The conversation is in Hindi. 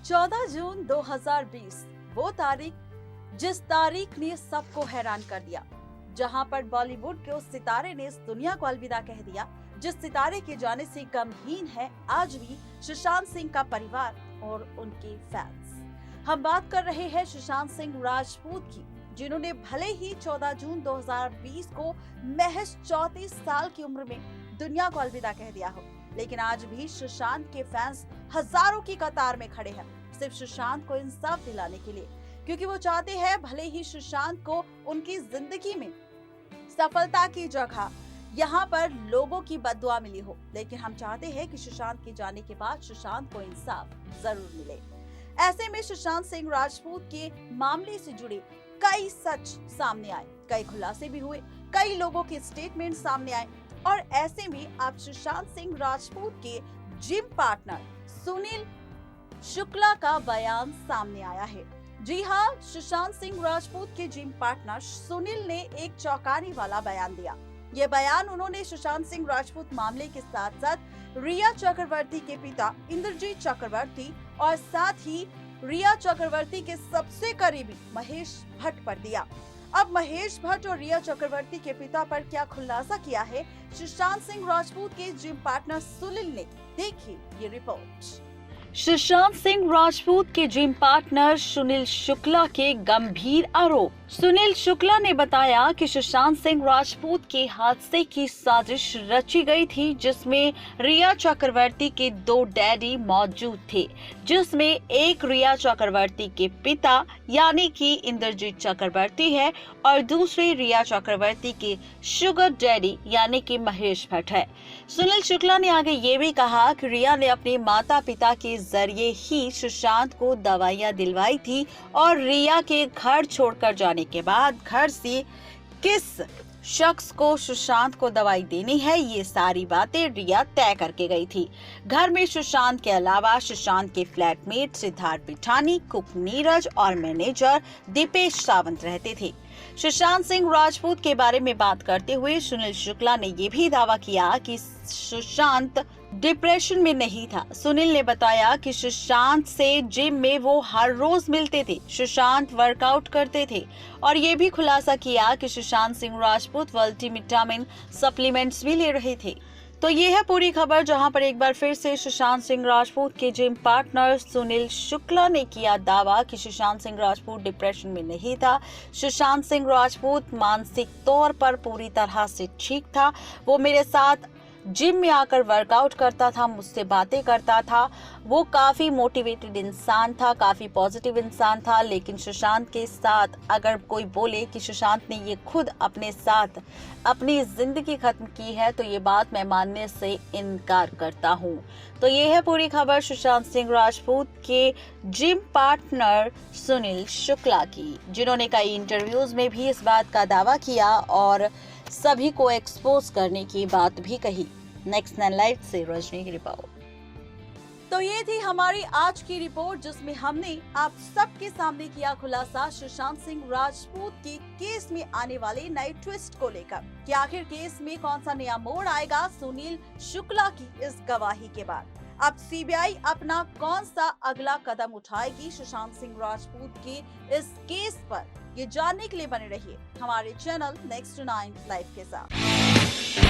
14 जून 2020 वो तारीख जिस तारीख ने सबको हैरान कर दिया, जहां पर बॉलीवुड के उस सितारे ने इस दुनिया को अलविदा कह दिया, जिस सितारे के जाने से गमगीन है आज भी सुशांत सिंह का परिवार और उनके फैंस। हम बात कर रहे हैं सुशांत सिंह राजपूत की, जिन्होंने भले ही 14 जून 2020 को महज 34 साल की उम्र में दुनिया को अलविदा कह दिया हो, लेकिन आज भी सुशांत के फैंस हजारों की कतार में खड़े हैं सिर्फ सुशांत को इंसाफ दिलाने के लिए, क्योंकि वो चाहते हैं भले ही सुशांत को उनकी जिंदगी में सफलता की जगह यहाँ पर लोगों की बद्दुआ मिली हो, लेकिन हम चाहते हैं कि सुशांत के जाने के बाद सुशांत को इंसाफ जरूर मिले। ऐसे में सुशांत सिंह राजपूत के मामले से जुड़े कई सच सामने आए, कई खुलासे भी हुए, कई लोगों के स्टेटमेंट सामने आए और ऐसे में अब सुशांत सिंह राजपूत के जिम पार्टनर सुनील शुक्ला का बयान सामने आया है। जी हाँ, सुशांत सिंह राजपूत के जिम पार्टनर सुनील ने एक चौंकाने वाला बयान दिया। ये बयान उन्होंने सुशांत सिंह राजपूत मामले के साथ साथ रिया चक्रवर्ती के पिता इंद्रजीत चक्रवर्ती और साथ ही रिया चक्रवर्ती के सबसे करीबी महेश भट्ट पर दिया। अब महेश भट्ट और रिया चक्रवर्ती के पिता पर क्या खुलासा किया है सुशांत सिंह राजपूत के जिम पार्टनर सुनील ने, देखिए ये रिपोर्ट। सुशांत सिंह राजपूत के जिम पार्टनर सुनील शुक्ला के गंभीर आरोप। सुनील शुक्ला ने बताया कि सुशांत सिंह राजपूत के हादसे की साजिश रची गई थी, जिसमें रिया चक्रवर्ती के 2 डैडी मौजूद थे, जिसमें एक रिया चक्रवर्ती के पिता यानी कि इंद्रजीत चक्रवर्ती है और दूसरे रिया चक्रवर्ती के शुगर डैडी यानी कि महेश भट्ट है। सुनील शुक्ला ने आगे ये भी कहा कि रिया ने अपने माता पिता के जरिए ही सुशांत को दवाइयां दिलवाई थी और रिया के घर छोड़कर जाने के बाद घर से किस शख्स को सुशांत को दवाई देनी है, ये सारी बातें रिया तय करके गई थी। घर में सुशांत के अलावा सुशांत के फ्लैटमेट सिद्धार्थ पिठानी, कुक नीरज और मैनेजर दीपेश सावंत रहते थे। सुशांत सिंह राजपूत के बारे में बात करते हुए सुनील शुक्ला ने ये भी दावा किया कि सुशांत डिप्रेशन में नहीं था। सुनील ने बताया कि सुशांत से जिम में वो हर रोज मिलते थे, सुशांत वर्कआउट करते थे और ये भी खुलासा किया कि सुशांत सिंह राजपूत मल्टीविटामिन सप्लीमेंट्स भी ले रहे थे। तो ये है पूरी खबर, जहां पर एक बार फिर से सुशांत सिंह राजपूत के जिम पार्टनर सुनील शुक्ला ने किया दावा कि सुशांत सिंह राजपूत डिप्रेशन में नहीं था। सुशांत सिंह राजपूत मानसिक तौर पर पूरी तरह से ठीक था। वो मेरे साथ जिम में आकर वर्कआउट करता था, मुझसे बातें करता था, वो काफी मोटिवेटेड इंसान था, काफी पॉजिटिव इंसान था। लेकिन सुशांत के साथ अगर कोई बोले कि सुशांत ने ये खुद अपने साथ अपनी जिंदगी खत्म की है, तो ये बात मैं मानने से इनकार करता हूँ। तो ये है पूरी खबर सुशांत सिंह राजपूत के जिम पार्टनर सुनील शुक्ला की, जिन्होंने कई इंटरव्यूज में भी इस बात का दावा किया और सभी को एक्सपोज करने की बात भी कही। नेक्स्ट 9 लाइव से रजनी की रिपोर्ट। तो ये थी हमारी आज की रिपोर्ट, जिसमें हमने आप सबके सामने किया खुलासा सुशांत सिंह राजपूत के केस में आने वाले नए ट्विस्ट को लेकर कि आखिर केस में कौन सा नया मोड़ आएगा सुनील शुक्ला की इस गवाही के बाद। अब सीबीआई अपना कौन सा अगला कदम उठाएगी सुशांत सिंह राजपूत के इस केस पर, ये जानने के लिए बने रहिए हमारे चैनल नेक्स्ट 9 लाइव के साथ।